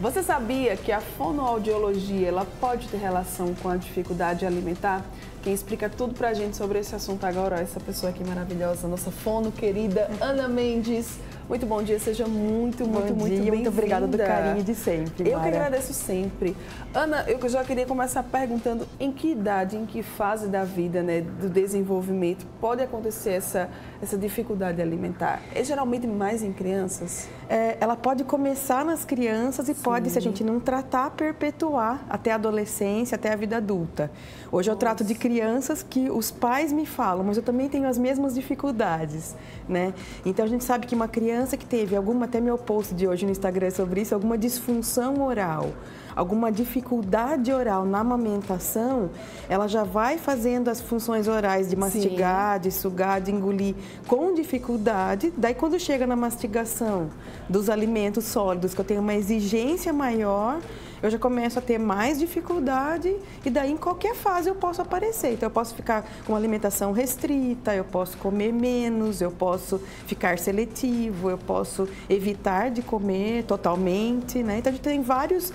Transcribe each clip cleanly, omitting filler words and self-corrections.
Você sabia que a fonoaudiologia ela pode ter relação com a dificuldade alimentar? Quem explica tudo pra gente sobre esse assunto agora é essa pessoa aqui maravilhosa, nossa fono querida Ana Mendes. Muito bom dia, seja muito bem-vinda. Muito obrigada do carinho de sempre, Eu que agradeço sempre. Ana, eu já queria começar perguntando em que idade, em que fase da vida, né, do desenvolvimento pode acontecer essa dificuldade alimentar? É geralmente mais em crianças? Ela pode começar nas crianças e pode, se a gente não tratar, perpetuar até a adolescência, até a vida adulta. Hoje eu trato de crianças que os pais me falam, mas eu também tenho as mesmas dificuldades, né? Então a gente sabe que uma criança que teve alguma, até meu post de hoje no Instagram sobre isso, alguma disfunção oral, alguma dificuldade oral na amamentação, ela já vai fazendo as funções orais de mastigar, de sugar, de engolir com dificuldade. Daí quando chega na mastigação dos alimentos sólidos, que eu tenho uma exigência maior, eu já começo a ter mais dificuldade e daí em qualquer fase eu posso aparecer. Então eu posso ficar com uma alimentação restrita, eu posso comer menos, eu posso ficar seletivo, eu posso evitar de comer totalmente, né? Então a gente tem várias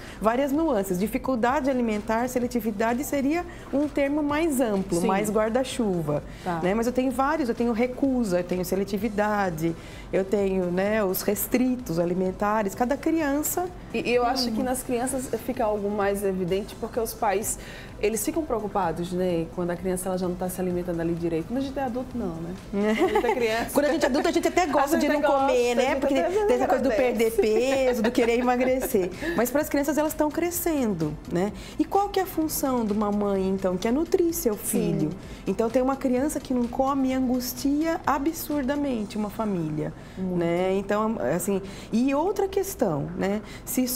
nuances. Dificuldade alimentar, seletividade seria um termo mais amplo, mais guarda-chuva, né? Mas eu tenho vários, eu tenho recusa, eu tenho seletividade, eu tenho, né, os restritos alimentares, cada criança... E eu acho que nas crianças fica algo mais evidente porque os pais, eles ficam preocupados, né? Quando a criança ela já não está se alimentando ali direito. Quando a gente é adulto, não, né? Quando a gente é criança... Quando a gente é adulto, a gente até gosta de não comer, né? Porque tem essa coisa do perder peso, do querer emagrecer. Mas para as crianças, elas estão crescendo, né? E qual que é a função de uma mãe, então? Que é nutrir seu filho. Então, tem uma criança que não come e angustia absurdamente uma família, né? Então, assim... E outra questão, né? Se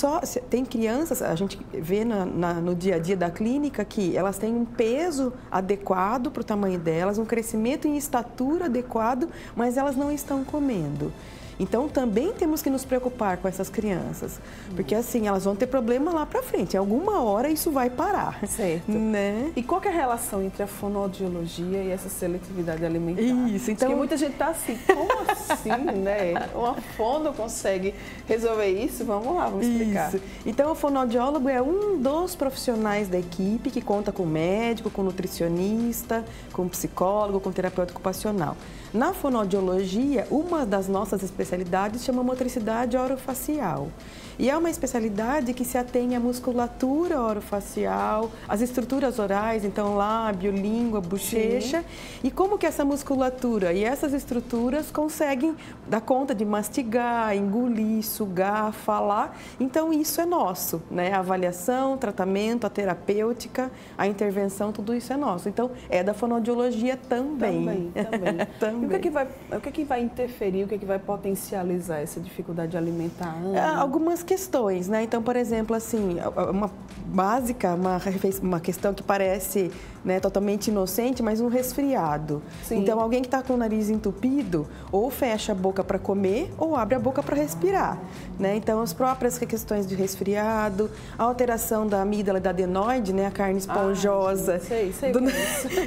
tem crianças, a gente vê no dia a dia da clínica que elas têm um peso adequado para o tamanho delas, um crescimento em estatura adequado, mas elas não estão comendo. Então, também temos que nos preocupar com essas crianças, porque assim, elas vão ter problema lá para frente. Em alguma hora isso vai parar. Certo. Né? E qual que é a relação entre a fonoaudiologia e essa seletividade alimentar? Isso, então... Porque muita gente está assim, como assim, né? Uma fono consegue resolver isso? Vamos lá, vamos explicar. Isso. Então, o fonoaudiólogo é um dos profissionais da equipe que conta com médico, com nutricionista, com psicólogo, com terapeuta ocupacional. Na fonoaudiologia, uma das nossas especialidades chama motricidade orofacial. E é uma especialidade que se atém à musculatura orofacial, às estruturas orais, então lábio, língua, bochecha. Sim. E como que essa musculatura e essas estruturas conseguem dar conta de mastigar, engolir, sugar, falar. Então isso é nosso, né? A avaliação, tratamento, a terapêutica, a intervenção, tudo isso é nosso. Então é da fonoaudiologia também. Também. E o que é que vai interferir, o que é que vai potencializar essa dificuldade alimentar? Algumas questões, né? Então, por exemplo, assim, uma básica, uma questão que parece, né, totalmente inocente, mas um resfriado. Sim. Então, alguém que está com o nariz entupido, ou fecha a boca para comer, ou abre a boca para respirar, né? Então, as próprias questões de resfriado, a alteração da amígdala e da adenoide, né, a carne esponjosa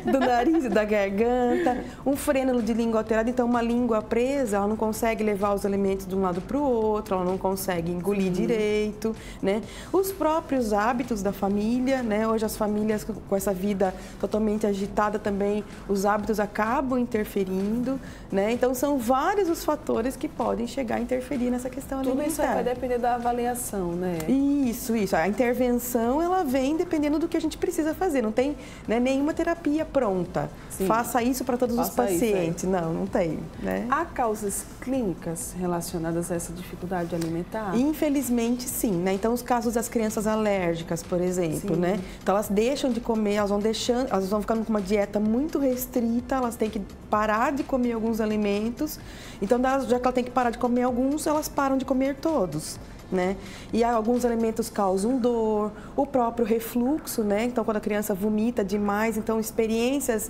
do nariz e da garganta, um frênulo de língua alterado, então uma língua presa, ela não consegue levar os alimentos de um lado para o outro, ela não consegue engolir direito, né? Os próprios hábitos da família, né? Hoje as famílias com essa vida totalmente agitada também, os hábitos acabam interferindo, né? Então são vários os fatores que podem chegar a interferir nessa questão alimentar. Tudo isso vai depender da avaliação, né? Isso. A intervenção, ela vem dependendo do que a gente precisa fazer. Não tem, né, nenhuma terapia pronta. Sim. Faça isso para todos os pacientes. Não tem, né? Há causas clínicas relacionadas a essa dificuldade alimentar? Infelizmente, sim, né? Então, os casos das crianças alérgicas, por exemplo, sim, né? Então, elas deixam de comer, elas vão ficando com uma dieta muito restrita, elas têm que parar de comer alguns alimentos. Então, já que ela tem que parar de comer alguns, elas param de comer todos, né? E alguns alimentos causam dor, o próprio refluxo, né? Então, quando a criança vomita demais, então experiências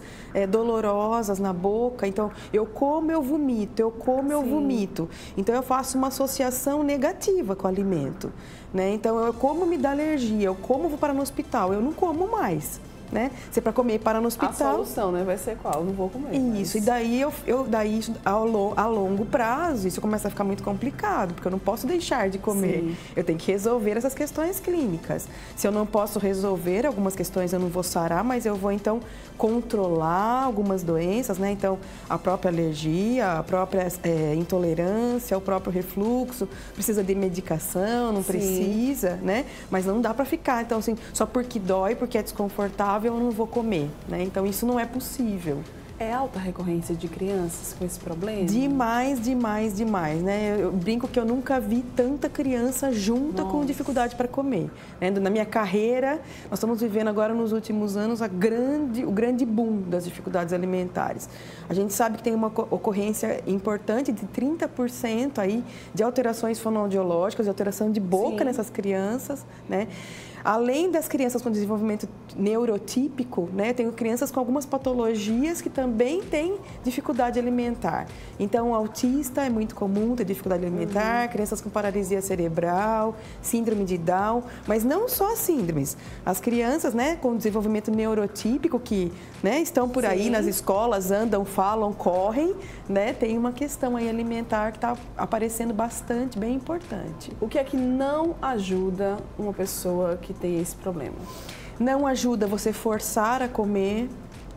dolorosas na boca. Então, eu como, eu vomito, eu como, eu vomito. Então, eu faço uma associação negativa com o alimento, né? Então, eu como, me dá alergia, eu como, vou parar no hospital, eu não como mais. né? Se é para comer, para no hospital. A solução, né? Vai ser qual? Eu não vou comer. Isso, mas... e daí a longo prazo, isso começa a ficar muito complicado, porque eu não posso deixar de comer. Sim. Eu tenho que resolver essas questões clínicas. Se eu não posso resolver algumas questões, eu não vou sarar, mas eu vou, então, controlar algumas doenças, né? Então, a própria alergia, a própria intolerância, o próprio refluxo, precisa de medicação, não precisa, né? Mas não dá para ficar, então, assim, só porque dói, porque é desconfortável, eu não vou comer, né? Então, isso não é possível. É alta recorrência de crianças com esse problema? Demais, demais, demais, né? Eu brinco que eu nunca vi tanta criança junta com dificuldade para comer. Né? Na minha carreira, nós estamos vivendo agora nos últimos anos o grande boom das dificuldades alimentares. A gente sabe que tem uma ocorrência importante de 30% aí de alterações fonoaudiológicas, de alteração de boca nessas crianças, né? Além das crianças com desenvolvimento neurotípico, né, tenho crianças com algumas patologias que também têm dificuldade alimentar. Então, o autista é muito comum ter dificuldade alimentar, crianças com paralisia cerebral, síndrome de Down, mas não só as síndromes. As crianças, né, com desenvolvimento neurotípico que, né, estão por aí nas escolas, andam, falam, correm, né, tem uma questão aí alimentar que está aparecendo bastante, bem importante. O que é que não ajuda uma pessoa que tem esse problema? Não ajuda você forçar a comer.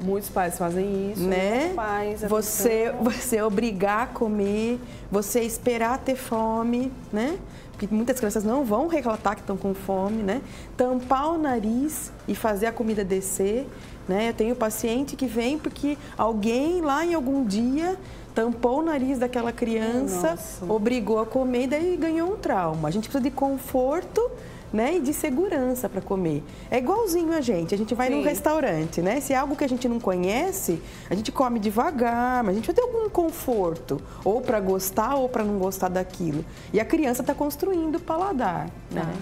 Muitos pais fazem isso, né? Pais, você obrigar a comer, você esperar ter fome, né? Porque muitas crianças não vão relatar que estão com fome, né? Tampar o nariz e fazer a comida descer, né? Eu tenho paciente que vem porque alguém lá em algum dia tampou o nariz daquela criança, obrigou a comer e daí ganhou um trauma. A gente precisa de conforto, né, e de segurança para comer. É igualzinho a gente vai num restaurante, né? Se é algo que a gente não conhece, a gente come devagar, mas a gente vai ter algum conforto, ou para gostar ou para não gostar daquilo. E a criança está construindo o paladar, né?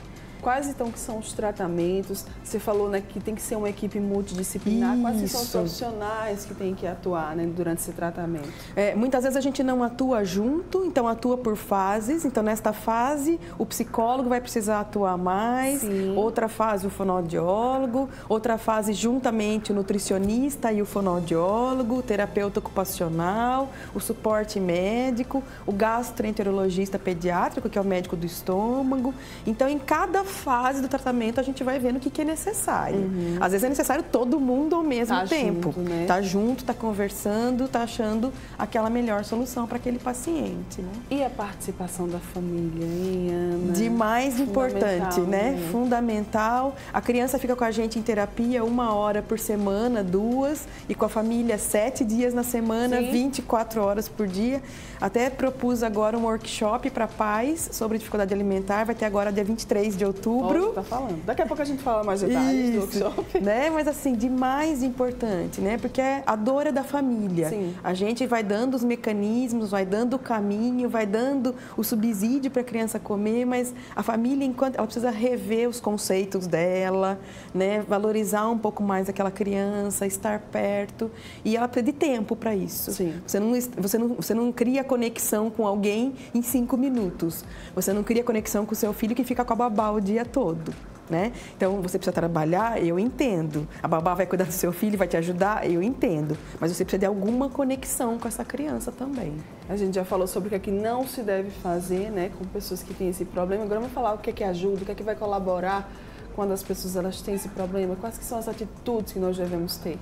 Quais então que são os tratamentos? Você falou, né, que tem que ser uma equipe multidisciplinar. Quais são os profissionais que têm que atuar, né, durante esse tratamento? Muitas vezes a gente não atua junto, então atua por fases. Então, nesta fase, o psicólogo vai precisar atuar mais. Outra fase, o fonoaudiólogo. Outra fase, juntamente, o nutricionista e o fonoaudiólogo, o terapeuta ocupacional, o suporte médico, o gastroenterologista pediátrico, que é o médico do estômago. Então, em cada fase do tratamento, a gente vai vendo o que é necessário. Às vezes é necessário todo mundo ao mesmo tempo. Junto, né? Tá junto, tá conversando, tá achando aquela melhor solução para aquele paciente. Né? E a participação da família, hein, Ana? Demais importante, né? Fundamental. A criança fica com a gente em terapia 1 hora por semana, 2, e com a família 7 dias na semana, 24 horas por dia. Até propus agora um workshop para pais sobre dificuldade alimentar. Vai ter agora dia 23 de outubro. Tá falando. Daqui a pouco a gente fala mais detalhes do workshop. Né? Mas assim, demais importante, né? Porque a dor é da família. A gente vai dando os mecanismos, vai dando o caminho, vai dando o subsídio para a criança comer, mas a família, enquanto ela precisa rever os conceitos dela, né? Valorizar um pouco mais aquela criança, estar perto, e ela precisa de tempo para isso. Você não cria conexão com alguém em 5 minutos. Você não cria conexão com o seu filho que fica com a babá o dia todo. Né? Então, você precisa trabalhar, eu entendo. A babá vai cuidar do seu filho, vai te ajudar, eu entendo. Mas você precisa de alguma conexão com essa criança também. A gente já falou sobre o que é que não se deve fazer, né, com pessoas que têm esse problema. Agora vamos falar o que é que ajuda, o que é que vai colaborar quando as pessoas elas têm esse problema. Quais que são as atitudes que nós devemos ter?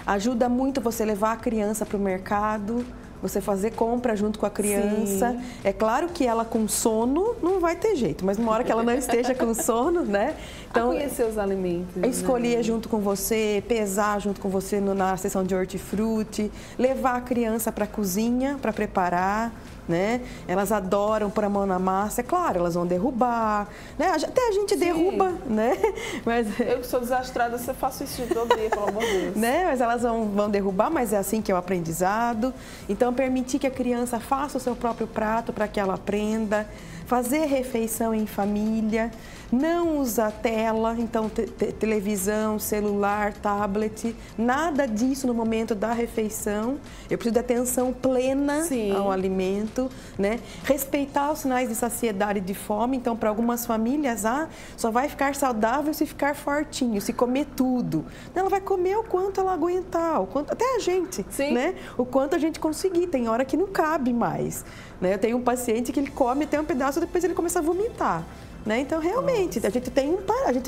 Ajuda muito você levar a criança para o mercado, você fazer compra junto com a criança. É claro que ela com sono não vai ter jeito, mas numa hora que ela não esteja com sono, né? Então, conhecer os alimentos. Escolher junto com você, pesar junto com você na sessão de hortifruti, levar a criança para a cozinha para preparar. Né? Elas adoram pôr a mão na massa, é claro, elas vão derrubar, né? Até a gente derruba, né? Mas eu que sou desastrada, eu faço isso todo dia, pelo amor de Deus. Né? Mas elas vão derrubar, mas é assim que é o aprendizado. Então, Então, permitir que a criança faça o seu próprio prato para que ela aprenda, fazer refeição em família, não usar tela, então televisão, celular, tablet, nada disso no momento da refeição. Eu preciso de atenção plena ao alimento, né? Respeitar os sinais de saciedade e de fome. Então, para algumas famílias, só vai ficar saudável se ficar fortinho, se comer tudo. Ela vai comer o quanto ela aguentar, o quanto, até a gente, né? O quanto a gente conseguir. Tem hora que não cabe mais, né? Eu tenho um paciente que ele come até um pedaço, depois ele começa a vomitar. Né? Então, realmente, a gente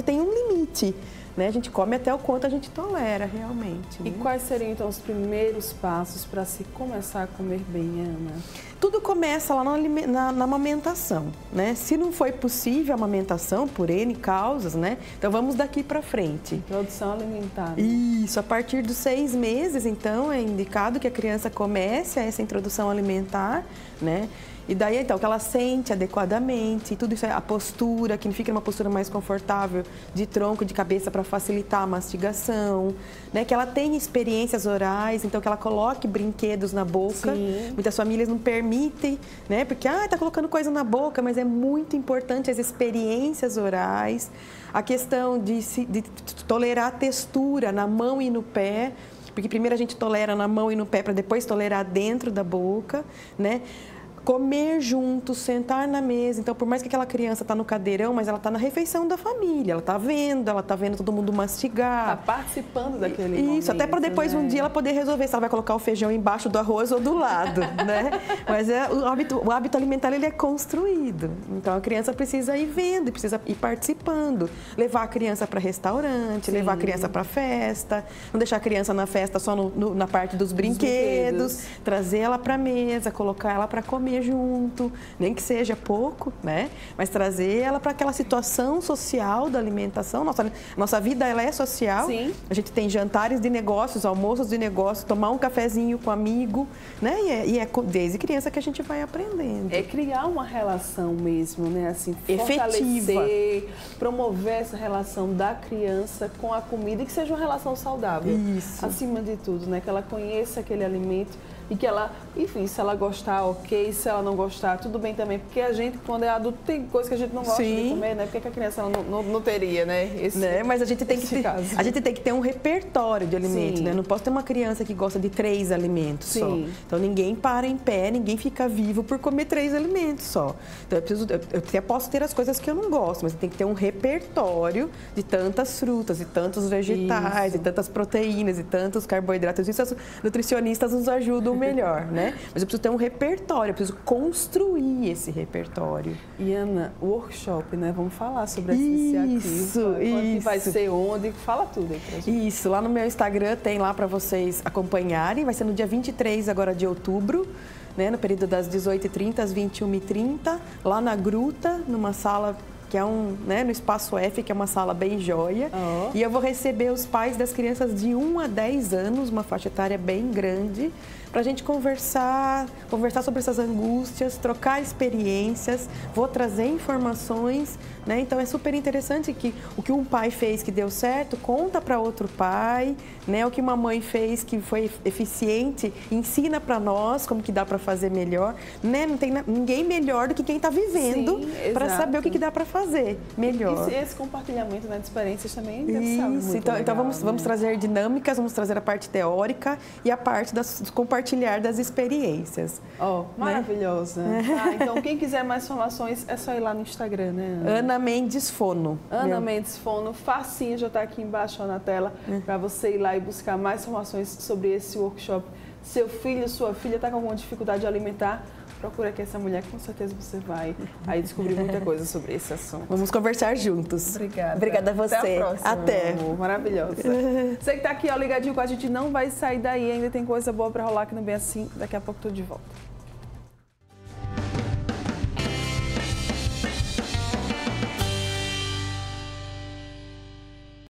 tem um limite, né? A gente come até o quanto a gente tolera, realmente. E quais seriam, então, os primeiros passos para se começar a comer bem, Ana? Tudo começa lá na amamentação, né? Se não foi possível a amamentação, por N causas, né? Então, vamos daqui para frente. Introdução alimentar. Né? Isso, a partir dos 6 meses, então, é indicado que a criança comece essa introdução alimentar, né? E daí, então, que ela sente adequadamente, tudo isso, a postura, que fique numa postura mais confortável, de tronco, de cabeça, para facilitar a mastigação, né? Que ela tenha experiências orais, então que ela coloque brinquedos na boca. Muitas famílias não permitem, né? Porque, tá colocando coisa na boca, mas é muito importante as experiências orais, a questão de tolerar a textura na mão e no pé, porque primeiro a gente tolera na mão e no pé, para depois tolerar dentro da boca, né? Comer juntos, sentar na mesa. Então, por mais que aquela criança está no cadeirão, mas ela está na refeição da família. Ela está vendo todo mundo mastigar. Está participando daquele momento. Isso, até para depois um dia ela poder resolver se ela vai colocar o feijão embaixo do arroz ou do lado, né? Mas o hábito alimentar, ele é construído. Então, a criança precisa ir vendo, precisa ir participando. Levar a criança para restaurante, levar a criança para festa. Não deixar a criança na festa só na parte dos brinquedos. Trazer ela para a mesa, colocar ela para comer junto, nem que seja pouco, né? Mas trazer ela para aquela situação social da alimentação. Nossa vida, ela é social. A gente tem jantares de negócios, almoços de negócios, tomar um cafezinho com amigo, né? E é desde criança que a gente vai aprendendo. É criar uma relação mesmo, né? Assim, efetiva. Fortalecer, promover essa relação da criança com a comida e que seja uma relação saudável. Isso. Acima de tudo, né? Que ela conheça aquele alimento e que ela, enfim, se ela gostar, ok, se ela não gostar, tudo bem também, porque a gente, quando é adulto, tem coisa que a gente não gosta de comer, né? Por que a criança não teria, né? Mas a gente tem que ter um repertório de alimentos, né? Não posso ter uma criança que gosta de 3 alimentos só. Então, ninguém para em pé, ninguém fica vivo por comer 3 alimentos só. Então, eu até posso ter as coisas que eu não gosto, mas tem que ter um repertório de tantas frutas, de tantos vegetais, de tantas proteínas, de tantos carboidratos. Isso as nutricionistas nos ajudam melhor, né? Mas eu preciso ter um repertório, eu preciso construir esse repertório. E Ana, o workshop, né? Vamos falar sobre essa iniciativa. Isso. Vai ser onde? Fala tudo aí pra gente. Isso, lá no meu Instagram tem lá para vocês acompanharem. Vai ser no dia 23 agora de outubro, né? No período das 18h30 às 21h30, lá na Gruta, numa sala que é no Espaço F, que é uma sala bem joia. E eu vou receber os pais das crianças de 1 a 10 anos, uma faixa etária bem grande, para a gente conversar sobre essas angústias, trocar experiências, vou trazer informações, né? Então é super interessante que o que um pai fez que deu certo, conta para outro pai, né? O que uma mãe fez que foi eficiente, ensina para nós como que dá para fazer melhor, né? Não tem ninguém melhor do que quem está vivendo para saber o que dá para fazer melhor. E esse compartilhamento, né, de experiências também deve ser muito legal, então vamos trazer dinâmicas, vamos trazer a parte teórica e a parte do compartilhar das experiências. Maravilhosa. Então, quem quiser mais informações, é só ir lá no Instagram, né, Ana? Ana Mendes Fono. Ana Mendes Fono, facinho, já está aqui embaixo na tela, para você ir lá e buscar mais informações sobre esse workshop. Seu filho, sua filha está com alguma dificuldade alimentar? Procura aqui essa mulher, com certeza você vai aí descobrir muita coisa sobre esse assunto. Vamos conversar juntos. Obrigada. Obrigada a você. Até a próxima. Até. Maravilhosa. Você que está aqui, ligadinho com a gente, não vai sair daí, ainda tem coisa boa para rolar aqui no Bem Assim. Daqui a pouco estou de volta.